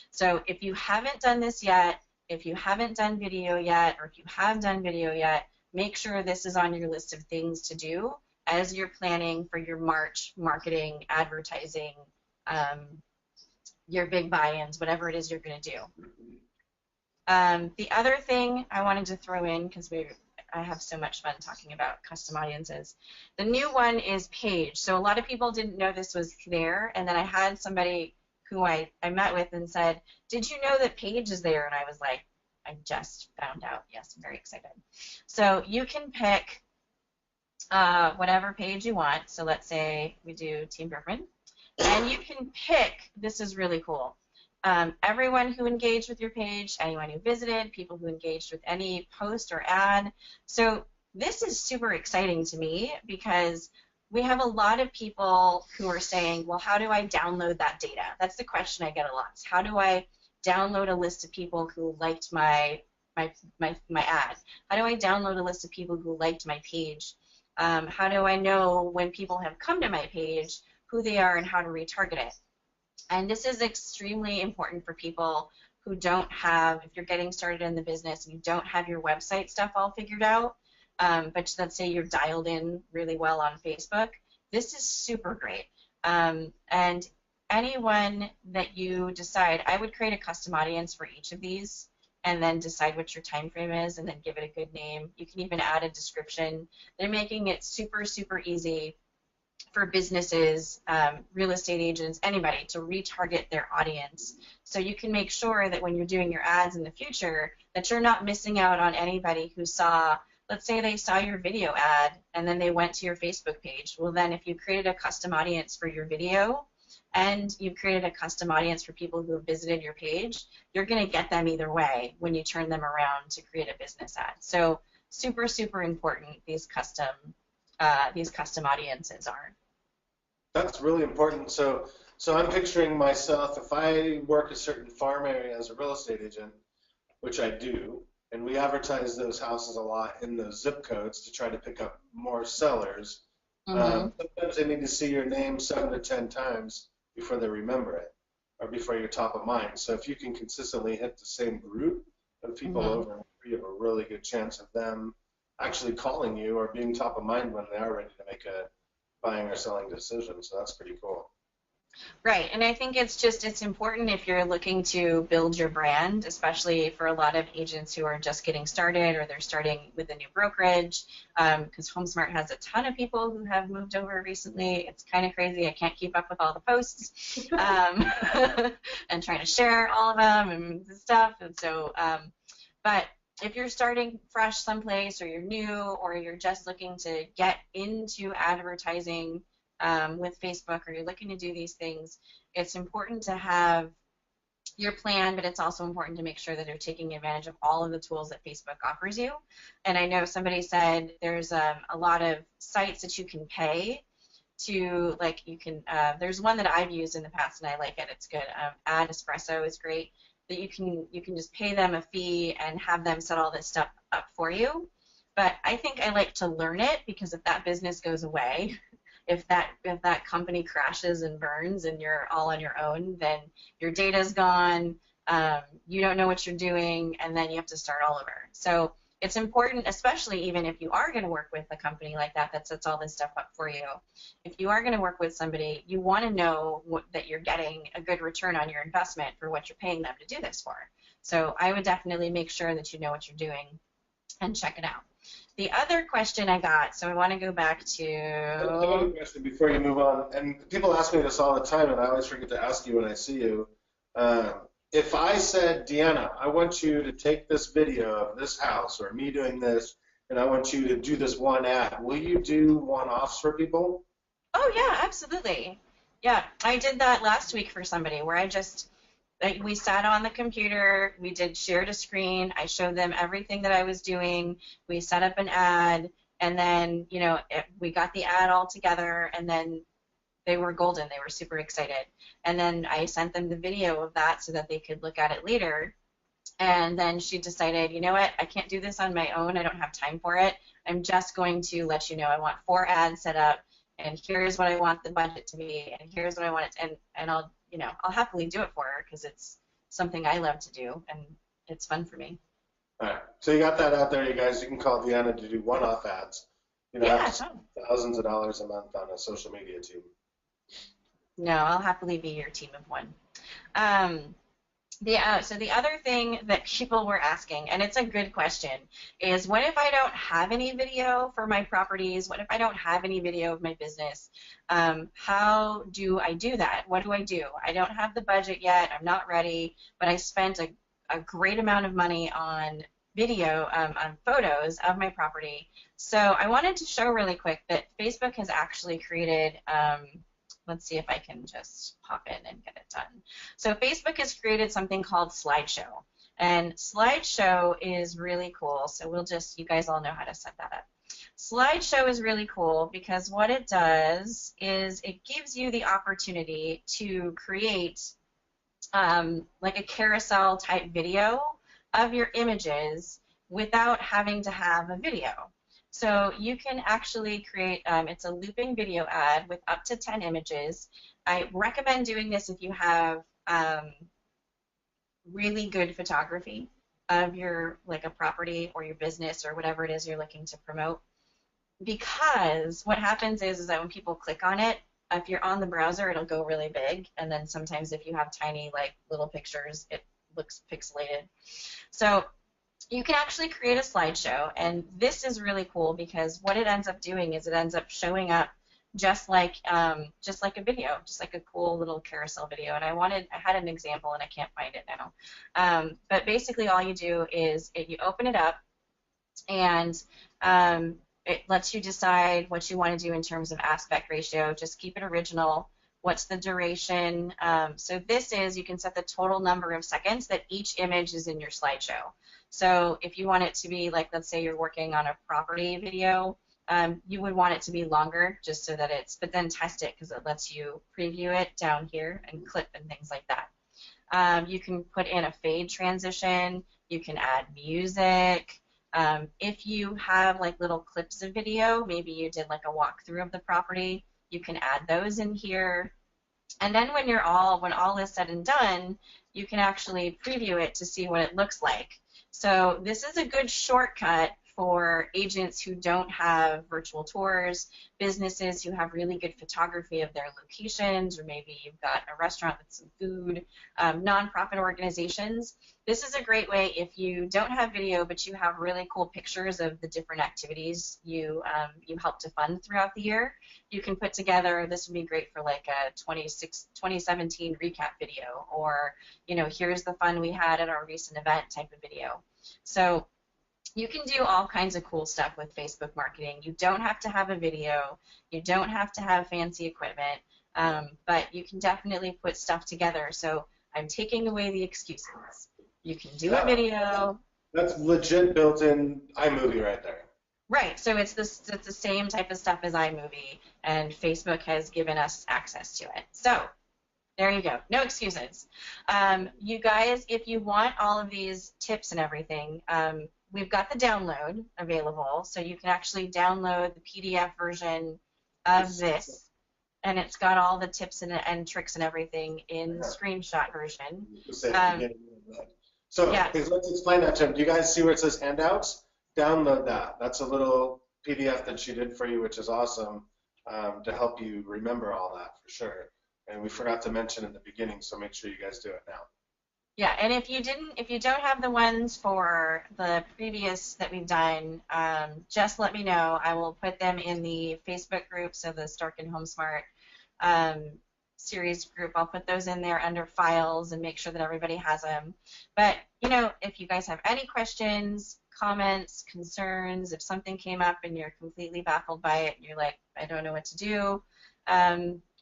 Speaker 3: So if you haven't done this yet, if you haven't done video yet, or if you have done video yet, make sure this is on your list of things to do as you're planning for your March marketing, advertising, your big buy-ins, whatever it is you're going to do. The other thing I wanted to throw in, because I have so much fun talking about custom audiences. The new one is Page. So a lot of people didn't know this was there, and then I had somebody who I met with and said, did you know that Page is there? And I was like, I just found out. Yes, I'm very excited. So you can pick whatever page you want. So let's say we do Team Berkman. And you can pick, this is really cool, everyone who engaged with your page, anyone who visited, people who engaged with any post or ad. So this is super exciting to me because we have a lot of people who are saying, well, how do I download that data? That's the question I get a lot. How do I download a list of people who liked my ad? How do I download a list of people who liked my page? How do I know when people have come to my page, who they are, and how to retarget it? And this is extremely important for people who don't have, if you're getting started in the business and you don't have your website stuff all figured out, but let's say you're dialed in really well on Facebook, this is super great. And anyone that you decide, I would create a custom audience for each of these and then decide what your time frame is and then give it a good name. You can even add a description. They're making it super, super easy for businesses, real estate agents, anybody to retarget their audience. So you can make sure that when you're doing your ads in the future that you're not missing out on anybody who saw, let's say they saw your video ad and then they went to your Facebook page. Well, then if you created a custom audience for your video and you've created a custom audience for people who have visited your page, you're going to get them either way when you turn them around to create a business ad. So super, super important these custom audiences are.
Speaker 1: That's really important. So I'm picturing myself, if I work a certain farm area as a real estate agent, which I do, and we advertise those houses a lot in those zip codes to try to pick up more sellers. Sometimes they need to see your name 7 to 10 times before they remember it, or before you're top of mind. So if you can consistently hit the same group of people over, you have a really good chance of them actually calling you or being top of mind when they are ready to make a buying or selling decision. So that's pretty cool.
Speaker 3: Right, and I think it's important if you're looking to build your brand, especially for a lot of agents who are just getting started or they're starting with a new brokerage, because HomeSmart has a ton of people who have moved over recently. It's kind of crazy. I can't keep up with all the posts and trying to share all of them and stuff. And so, but if you're starting fresh someplace or you're new or you're just looking to get into advertising with Facebook, or you're looking to do these things, it's important to have your plan, but it's also important to make sure that you're taking advantage of all of the tools that Facebook offers you. And I know somebody said there's a lot of sites that you can pay to, like you can, there's one that I've used in the past and I like it, it's good. Ad Espresso is great, that you can just pay them a fee and have them set all this stuff up for you. But I think I like to learn it, because if that business goes away, if that company crashes and burns and you're all on your own, then your data's gone, you don't know what you're doing, and then you have to start all over. So it's important, especially even if you are going to work with a company like that sets all this stuff up for you. If you are going to work with somebody, you want to know that you're getting a good return on your investment for what you're paying them to do this for. So I would definitely make sure that you know what you're doing and check it out. The other question I got, so I want to go back to...
Speaker 1: Another question before you move on, and people ask me this all the time, and I always forget to ask you when I see you. If I said, Deanna, I want you to take this video of this house or me doing this, and I want you to do this one ad, will you do one-offs for people?
Speaker 3: Oh, yeah, absolutely. Yeah, I did that last week for somebody where we sat on the computer, we did shared a screen, I showed them everything that I was doing, we set up an ad, and then, we got the ad all together, and then they were golden, they were super excited. And then I sent them the video of that so that they could look at it later, and then she decided, you know what, I can't do this on my own, I don't have time for it, I'm just going to let you know I want 4 ads set up, and here's what I want the budget to be, and here's what I want it, and I'll happily do it for her, because it's something I love to do, and it's fun for me.
Speaker 1: All right. So you got that out there, you guys. You can call Deanna to do one-off ads.
Speaker 3: Yeah, sure.
Speaker 1: Thousands of dollars a month on a social media team.
Speaker 3: No, I'll happily be your team of one. So the other thing that people were asking, and it's a good question, is what if I don't have any video for my properties? What if I don't have any video of my business? How do I do that? What do I do? I don't have the budget yet. I'm not ready, but I spent a great amount of money on video, on photos of my property. So I wanted to show really quick that Facebook has actually created let's see if I can just pop in and get it done. So Facebook has created something called Slideshow. And Slideshow is really cool. So you guys all know how to set that up. Slideshow is really cool because what it does is it gives you the opportunity to create like a carousel type video of your images without having to have a video. So you can actually create, it's a looping video ad with up to 10 images. I recommend doing this if you have really good photography of a property or your business or whatever it is you're looking to promote. Because what happens is that when people click on it, if you're on the browser, it'll go really big, and then sometimes if you have tiny little pictures, it looks pixelated. So you can actually create a slideshow, and this is really cool because what it ends up doing is it ends up showing up just like a video, just like a cool little carousel video. And I had an example, and I can't find it now. But basically, all you do is you open it up, and it lets you decide what you want to do in terms of aspect ratio. Just keep it original. What's the duration? So this is, you can set the total number of seconds that each image is in your slideshow. So if you want it to be like, let's say you're working on a property video, you would want it to be longer just so that it's, but then test it because it lets you preview it down here and clip and things like that. You can put in a fade transition. You can add music. If you have like little clips of video, maybe you did like a walkthrough of the property, you can add those in here. And then when all is said and done, you can actually preview it to see what it looks like. So this is a good shortcut for agents who don't have virtual tours, businesses who have really good photography of their locations, or maybe you've got a restaurant with some food, nonprofit organizations. This is a great way if you don't have video, but you have really cool pictures of the different activities you help to fund throughout the year. You can put together, this would be great for like a 2017 recap video, or, you know, here's the fun we had at our recent event type of video. So you can do all kinds of cool stuff with Facebook marketing. You don't have to have a video. You don't have to have fancy equipment, but you can definitely put stuff together. So I'm taking away the excuses. You can do a video.
Speaker 1: That's legit built-in iMovie right there.
Speaker 3: Right. So it's the same type of stuff as iMovie, and Facebook has given us access to it. So there you go. No excuses. You guys, if you want all of these tips and everything, we've got the download available, so you can actually download the PDF version of this, and it's got all the tips and tricks and everything in screenshot version.
Speaker 1: So
Speaker 3: yeah.
Speaker 1: Let's explain that to them. Do you guys see where it says handouts? Download that. That's a little PDF that she did for you, which is awesome, to help you remember all that for sure. And we forgot to mention in the beginning, so make sure you guys do it now.
Speaker 3: Yeah, and if you don't have the ones for the previous that we've done, just let me know. I will put them in the Facebook group, so the Stark and HomeSmart series group. I'll put those in there under files and make sure that everybody has them. But, you know, if you guys have any questions, comments, concerns, if something came up and you're completely baffled by it and you're like, I don't know what to do,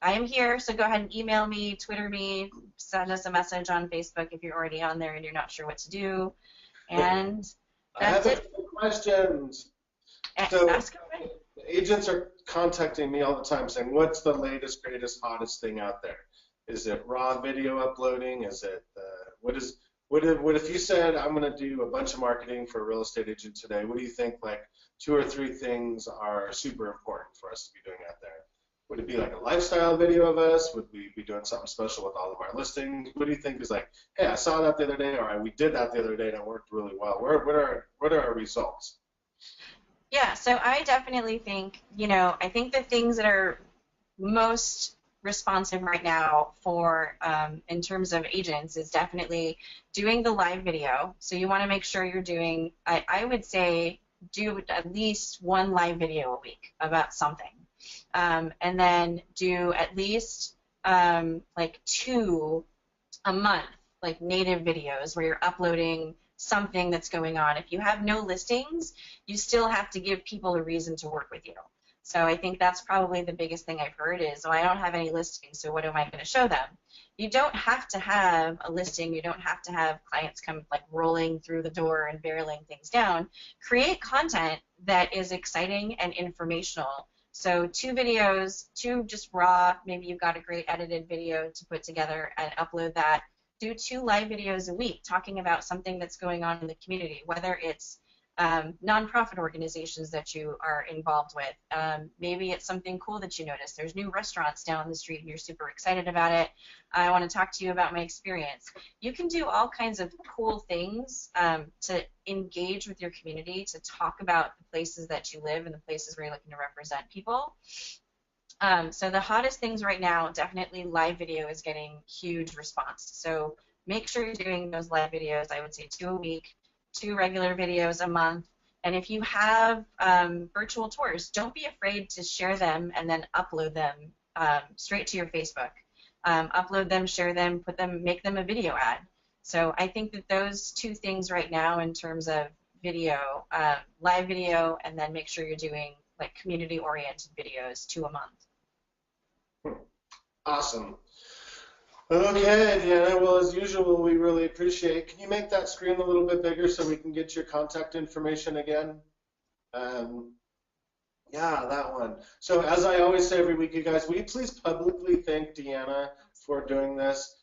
Speaker 3: I am here, so go ahead and email me, Twitter me, send us a message on Facebook if you're already on there and you're not sure what to do. And that's it.
Speaker 1: I have a few questions. So agents are contacting me all the time saying, what's the latest, greatest, hottest thing out there? Is it raw video uploading? Is it what if you said I'm going to do a bunch of marketing for a real estate agent today? What do you think like 2 or 3 things are super important for us to be doing out there? Would it be like a lifestyle video of us? Would we be doing something special with all of our listings? What do you think is like, hey, I saw that the other day, or we did that the other day and it worked really well? What are our results?
Speaker 3: Yeah, so I definitely think, you know, I think the things that are most responsive right now for in terms of agents is definitely doing the live video. So you want to make sure you're doing, I would say, do at least 1 live video a week about something. And then do at least like 2 a month, like native videos where you're uploading something that's going on. If you have no listings, you still have to give people a reason to work with you. So I think that's probably the biggest thing I've heard is, oh, I don't have any listings, so what am I going to show them? You don't have to have a listing. You don't have to have clients come like rolling through the door and barreling things down. Create content that is exciting and informational. So 2 videos, 2 just raw, maybe you've got a great edited video to put together and upload that. Do 2 live videos a week talking about something that's going on in the community, whether it's nonprofit organizations that you are involved with. Maybe it's something cool that you notice. There's new restaurants down the street and you're super excited about it. I want to talk to you about my experience. You can do all kinds of cool things to engage with your community, to talk about the places that you live and the places where you're looking to represent people. So the hottest things right now, definitely live video is getting huge response. So make sure you're doing those live videos. I would say 2 a week. 2 regular videos a month. And if you have virtual tours, don't be afraid to share them and then upload them straight to your Facebook. Upload them, share them, put them, make them a video ad. So I think that those 2 things right now in terms of video, live video, and then make sure you're doing like community-oriented videos 2 a month.
Speaker 1: Awesome. Okay, Deanna, well, as usual, we really appreciate. Can you make that screen a little bit bigger so we can get your contact information again? Yeah, that one. So as I always say every week, you guys, will you please publicly thank Deanna for doing this?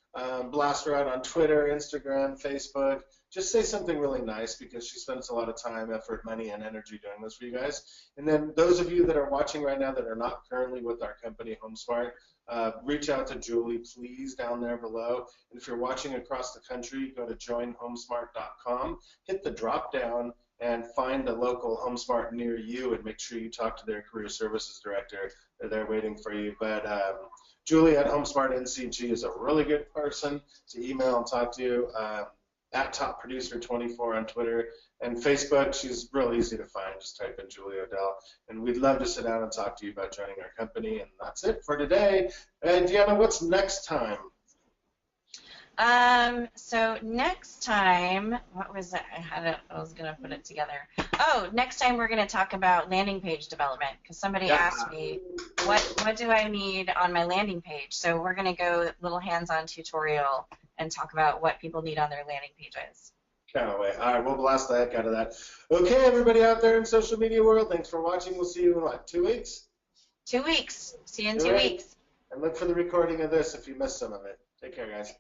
Speaker 1: Blast her out on Twitter, Instagram, Facebook. Just say something really nice because she spends a lot of time, effort, money, and energy doing this for you guys. And then those of you that are watching right now that are not currently with our company, HomeSmart, reach out to Julie, please, down there below. And if you're watching across the country, go to joinhomesmart.com, hit the drop down, and find a local HomeSmart near you and make sure you talk to their career services director. They're there waiting for you. But Julie at HomeSmart NCG is a really good person to email and talk to. At Top Producer 24 on Twitter and Facebook. She's real easy to find. Just type in Julie Odell. And we'd love to sit down and talk to you about joining our company. And that's it for today. And Deanna, what's next time?
Speaker 3: So next time, what was it? I was going to put it together. Oh, next time we're going to talk about landing page development because somebody asked me, what do I need on my landing page? So we're going to go little hands-on tutorial and talk about what people need on their landing pages.
Speaker 1: Can't wait. All right, we'll blast the heck out of that. Okay, everybody out there in social media world, thanks for watching. We'll see you in, what, 2 weeks?
Speaker 3: 2 weeks. See you in 2 weeks.
Speaker 1: And look for the recording of this if you missed some of it. Take care, guys.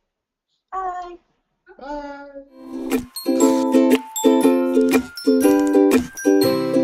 Speaker 3: Bye.
Speaker 1: Bye.